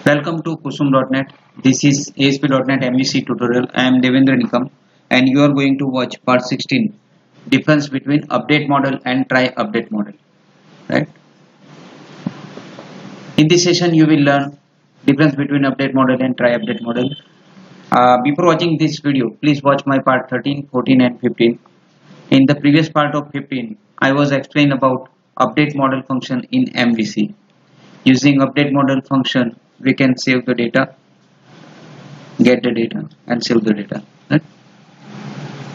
Welcome to Kusum.net. This is ASP.NET MVC tutorial. I am Devendra Nikam and you are going to watch part 16, difference between update model and try update model. Right? In this session you will learn difference between update model and try update model. Before watching this video, please watch my part 13, 14 and 15. In the previous part of 15, I was explained about update model function in MVC. Using update model function, we can save the data, get the data and save the data. Right?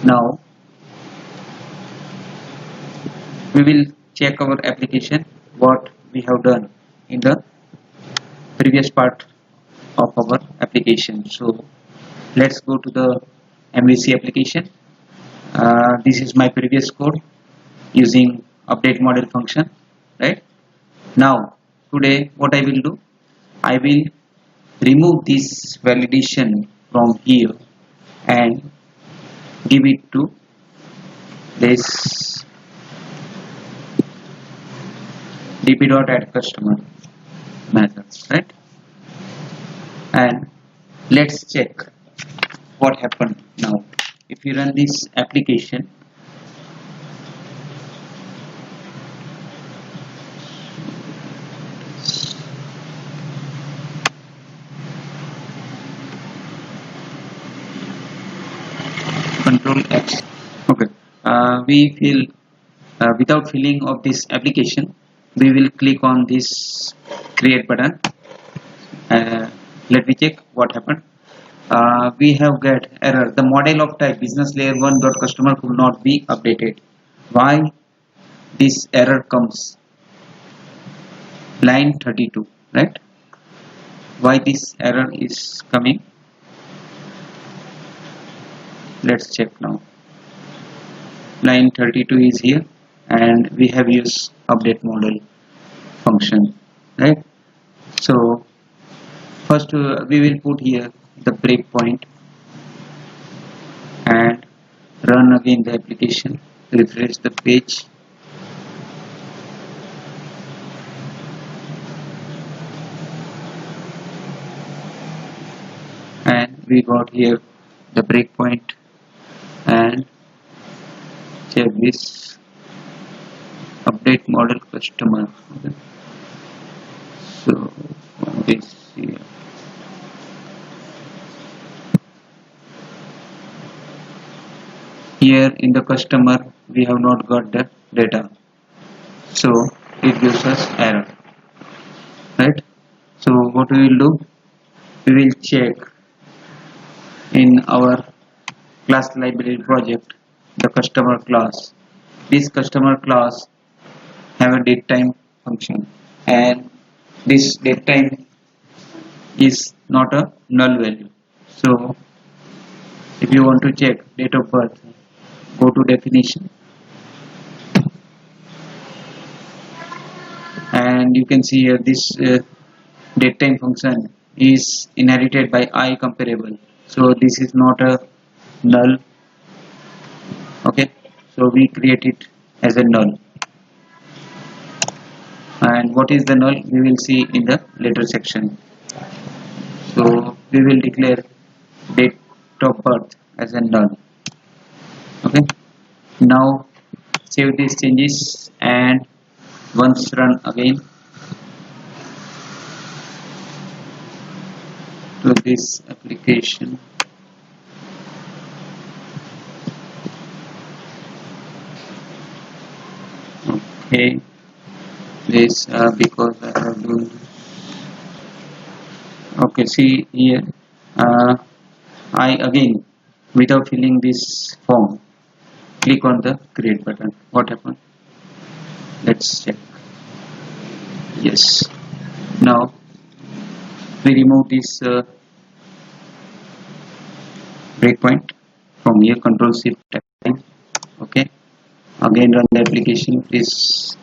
Now we will check our application what we have done in the previous part of our application. So let's go to the MVC application. This is my previous code using update model function. Right? Now today what I will do, I will remove this validation from here and give it to this dp.addCustomer method, right? And let's check what happened now. If you run this application, Control X. Okay, we feel without filling of this application, we will click on this create button. Let me check what happened. We have got error. The model of type business layer 1 dot customer could not be updated. Why this error comes? Line 32, right? Why this error is coming? Let's check now. Line 32 is here and we have used update model function, right? So first we will put here the breakpoint and run again the application, refresh the page. And we got here the breakpoint and check this update model customer. Okay. So this here. Here in the customer we have not got the data, so it gives us error, right? So what we will do, we will check in our class library project the customer class. This customer class have a datetime function and this datetime is not a null value. So if you want to check date of birth, go to definition and you can see here this datetime function is inherited by I comparable, so this is not a null. Okay, so we create it as a null, and what is the null we will see in the later section. So we will declare date of birth as a null. Okay, now save these changes and once run again to this application. Okay, this because I have done. Okay, see here, I again without filling this form click on the create button. What happened? Let's check. Yes, now we remove this breakpoint from here, control shift F9. Okay, again run the application please,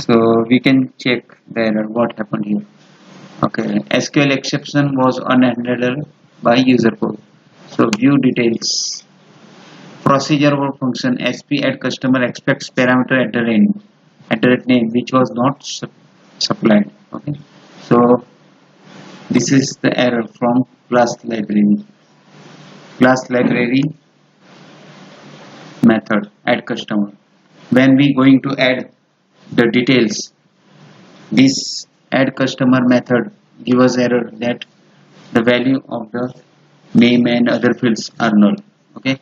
so we can check the error what happened here. Okay, SQL exception was unhandled by user code. So view details, procedure or function sp add customer expects parameter at the name which was not supplied. Okay, so This is the error from class library method add customer. When we going to add the details, this add customer method give us error that the value of the name and other fields are null. Okay,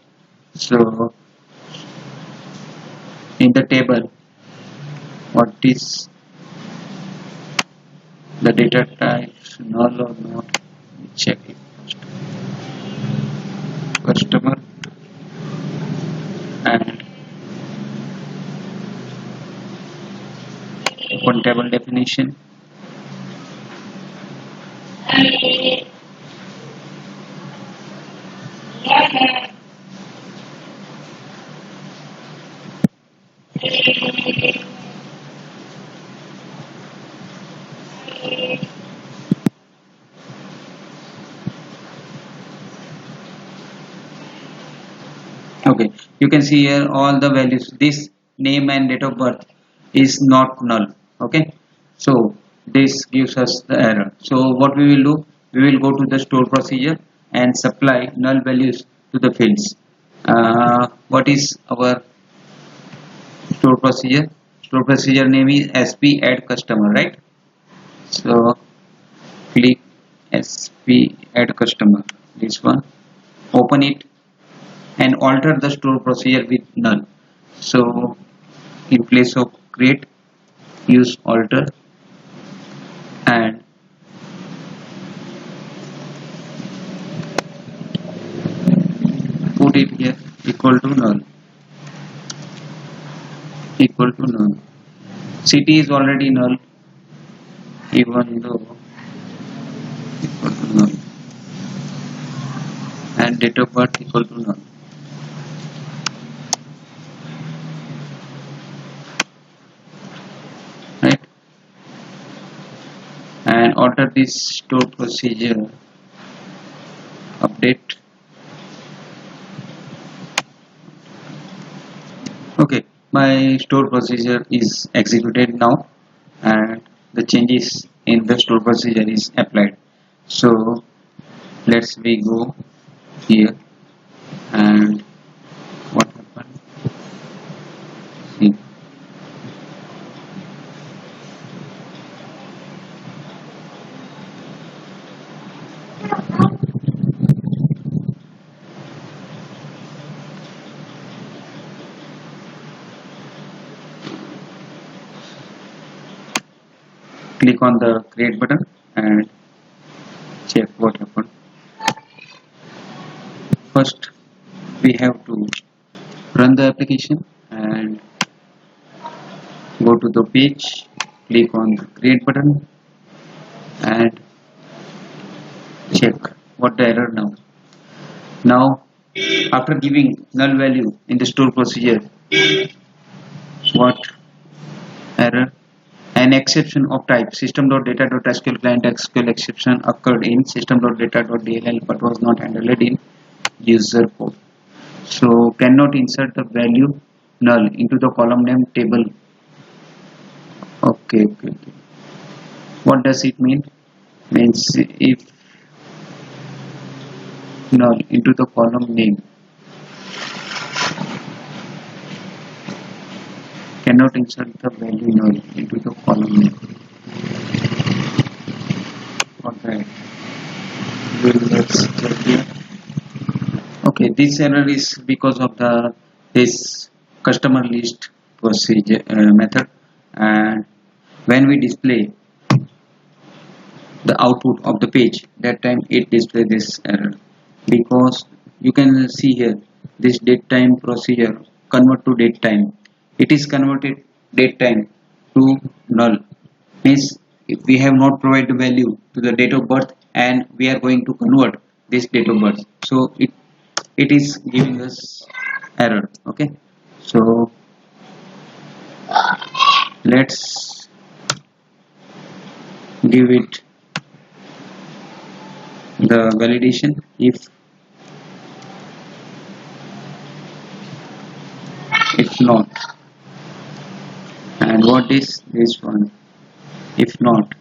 so in the table, what is the data types null or not? Check it first. Customer and open table definition. Okay, you can see here all the values. This name and date of birth is not null. Okay, so this gives us the error. So what we will do, we will go to the store procedure and supply null values to the fields. What is our store procedure? Store procedure name is sp add customer, right? So click sp add customer, this one, open it and alter the store procedure with null. So in place of create, use alter and put it here equal to null, equal to null. City is already null, even though equal to null, and date of birth equal to null. Right, and alter this store procedure, update. Okay, my store procedure is executed now and the changes in the store procedure is applied. So let's we go here and what happened, see, click on the create button and check what happened. First we have to run the application and go to the page, click on the create button and check what the error now. Now after giving null value in the store procedure, what error? An exception of type system.data.sql client SQL exception occurred in system.data.dll but was not handled in user code. So cannot insert the value null into the column name table. Okay. What does it mean? Means if null into the column name, cannot insert the value null into the column name. Okay, let's check here. Okay, this error is because of this customer list procedure method, and when we display the output of the page, that time it displays this error, because you can see here this date time procedure convert to date time. It is converted date time to null, means if we have not provided the value to the date of birth and we are going to convert this date of birth, so it is giving us error. Okay, so let's give it the validation if not, and what is this one, if not,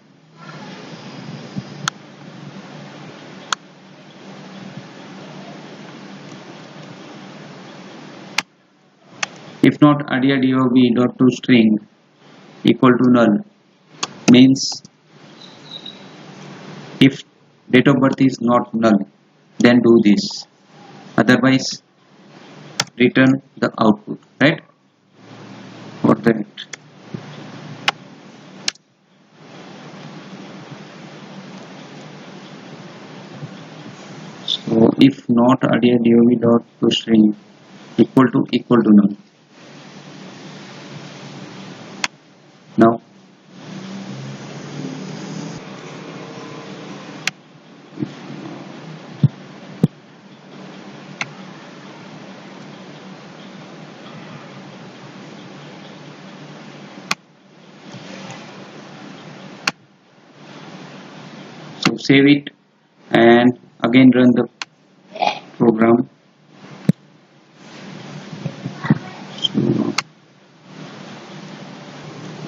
if not idea dob dot to string equal to null means if date of birth is not null, then do this, otherwise return the output, right? For that, so if not idea dob dot to string equal to null. Now so save it and again run the program. So,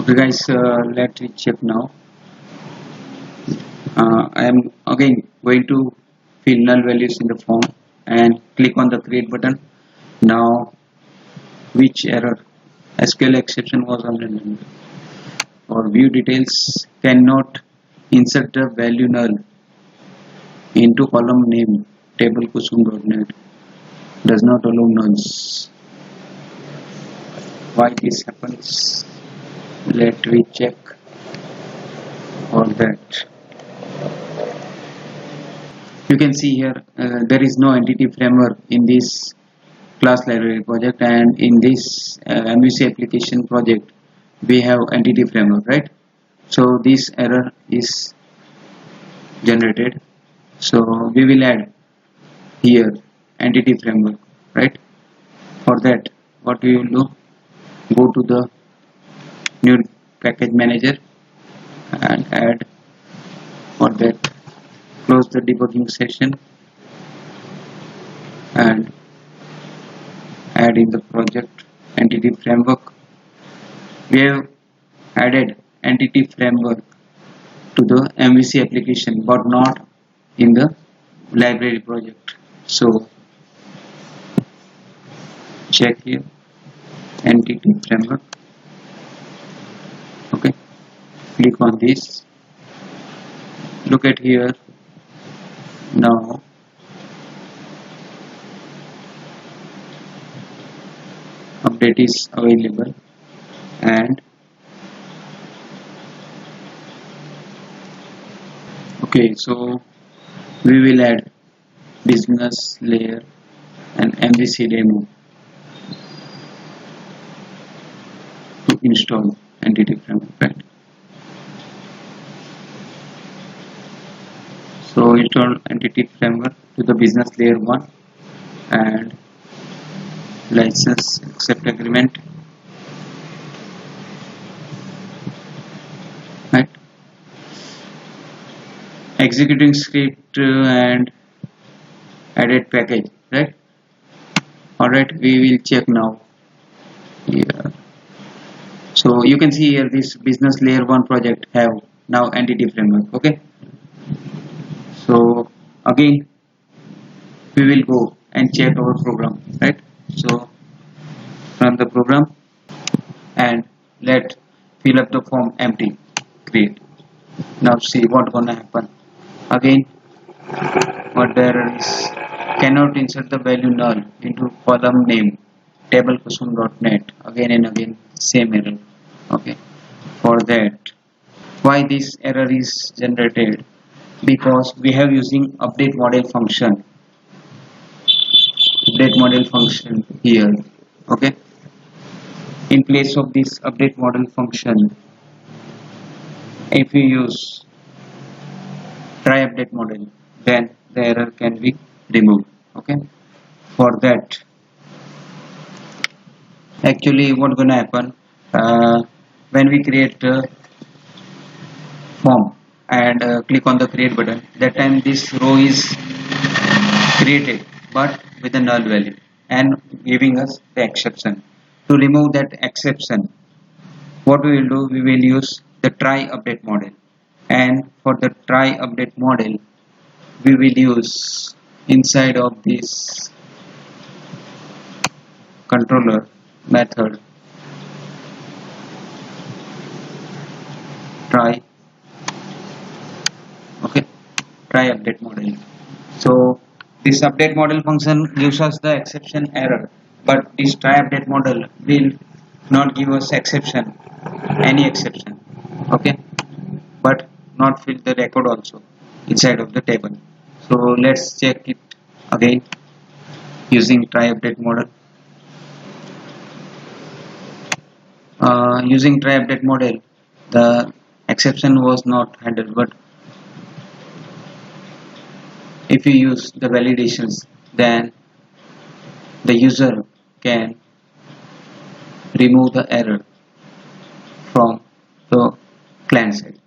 okay guys, let me check now. I am again going to fill null values in the form and click on the create button. Now which error? SQL exception was unrelated, or view details cannot insert the value null into column name table kusum.net, does not allow nulls. Why this happens? Let me check for that. You can see here there is no entity framework in this class library project, and in this MVC application project we have entity framework, right? So this error is generated, so we will add here entity framework, right? For that, what we will do, go to the new package manager and add. For that, close the debugging session and add in the project entity framework. We have added entity framework to the MVC application but not in the library project. So check here, entity framework. Okay, click on this, look at here. Now update is available, and okay, so we will add business layer and MVC demo to install entity framework, right? So install entity framework to the business layer 1 and license accept agreement, right? Executing script and added package, right? Alright, we will check now here. So you can see here this business layer 1 project have now entity framework. Okay, so again we will go and check our program, right? So run the program and let fill up the form empty, create. Now see what gonna happen. Again what the error is, cannot insert the value null into column name table kusum.net, again and again same error. Okay, for that, why this error is generated? Because we have using update model function here. Okay, in place of this update model function, if we use try update model, then the error can be removed. Okay, for that, actually what gonna happen, when we create a form and click on the create button, that time this row is created but with a null value and giving us the exception. To remove that exception, what we will do, we will use the try update model, and for the try update model we will use inside of this controller method try, okay, try update model. So this update model function gives us the exception error, but this try update model will not give us exception, any exception, okay, but not fill the record also inside of the table. So let's check it again using try update model. Using try update model, the exception was not handled, but if you use the validations, then the user can remove the error from the client side.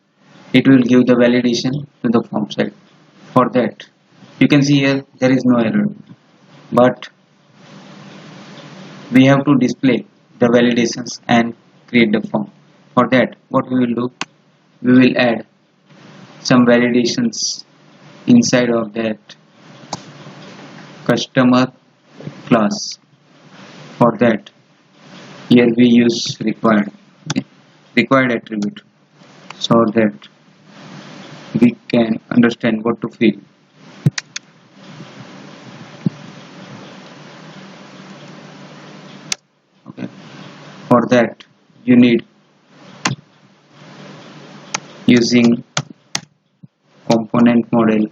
It will give the validation to the form side. For that, you can see here there is no error, but we have to display the validations and create the form. For that, what we will do, we will add some validations inside of that customer class. For that, here we use required, okay, required attribute, so that we can understand what to fill. Okay, for that you need using component model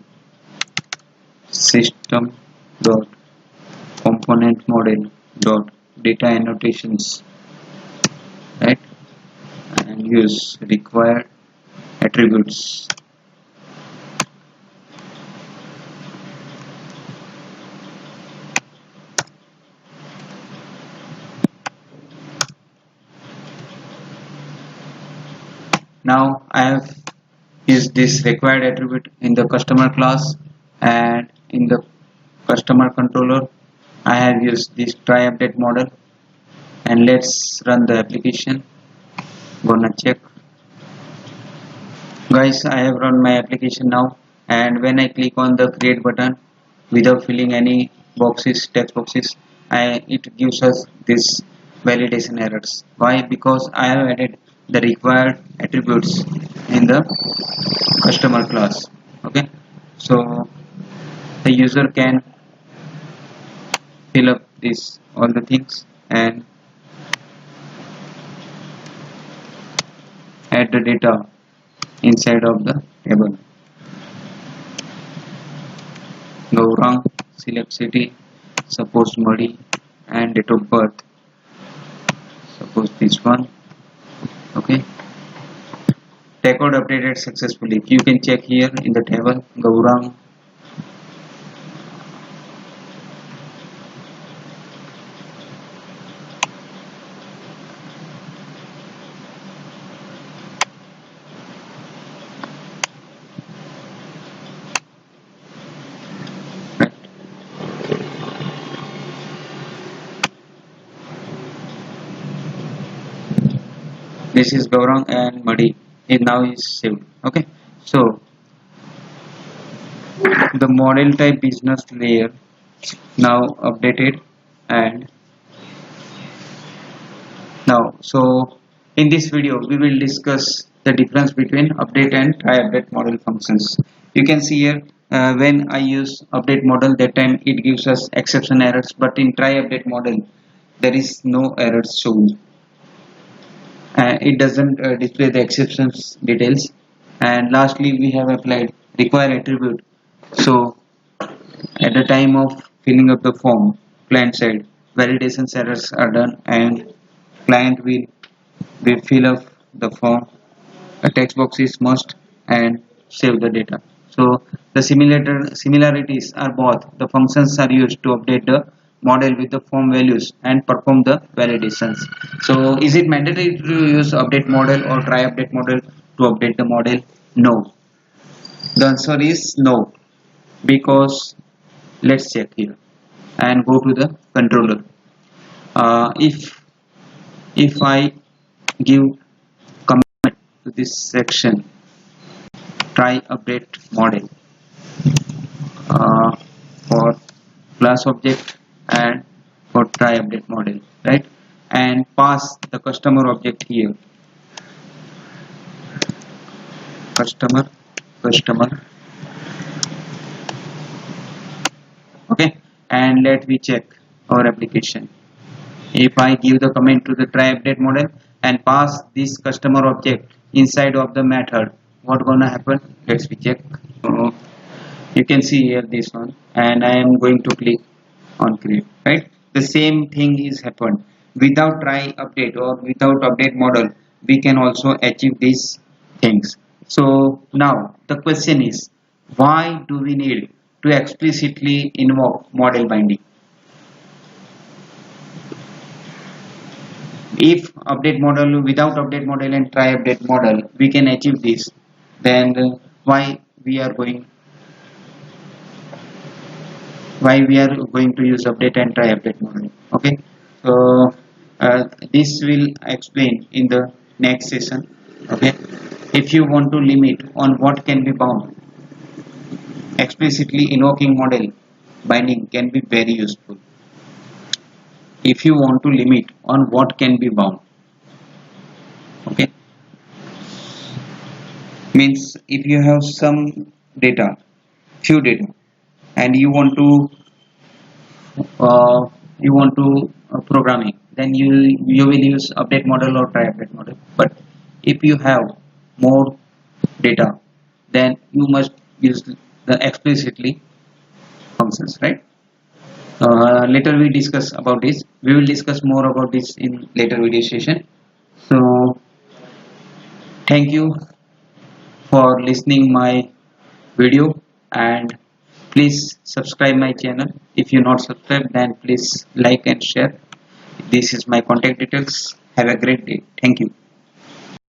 system dot component model dot data annotations, right, and use required attributes. Now I have used this required attribute in the customer class, and in the customer controller I have used this try update model. And let's run the application. Gonna check. Guys, I have run my application now, and when I click on the create button without filling any boxes, text boxes, it gives us this validation errors. Why? Because I have added the required attributes in the customer class. Okay, so the user can fill up this all the things and add the data inside of the table. Gaurang, select city, suppose Madi, and date of birth, suppose this one. Okay, record updated successfully. You can check here in the table Gaurang. This is Gaurang and Madi. It now is saved. Okay, so the model type business layer now updated. And now, so in this video we will discuss the difference between update and try update model functions. You can see here when I use update model, that time it gives us exception errors, but in try update model there is no errors shown. It doesn't display the exceptions details. And lastly, we have applied require attribute. So at the time of filling up the form, client side validation errors are done, and client will fill up the form. A text box is must and save the data. So the similarities are both the functions are used to update the model with the form values and perform the validations. So is it mandatory to use update model or try update model to update the model? No. The answer is no, because let's check here and go to the controller. If I give comment to this section try update model for class object and for try update model, right? and pass the customer object here. Customer. Okay, and let me check our application. If I give the comment to the try update model and pass this customer object inside of the method, what gonna happen? Let's check. So you can see here this one, and I am going to click on create. Right, the same thing is happened without try update or without update model. We can also achieve these things. So now the question is, why do we need to explicitly invoke model binding? If update model, without update model and try update model we can achieve this, then why we are going to use update and try update model? Okay, so this will explain in the next session. Okay, if you want to limit on what can be bound, explicitly invoking model binding can be very useful. If you want to limit on what can be bound, okay, means if you have some data, few data, and you want to programming, then you will use update model or try update model. But if you have more data, then you must use the explicitly functions, right? Later we discuss about this. We will discuss more about this in later video session. So thank you for listening my video, and please subscribe my channel. If you not subscribed, then please like and share. This is my contact details. Have a great day. Thank you.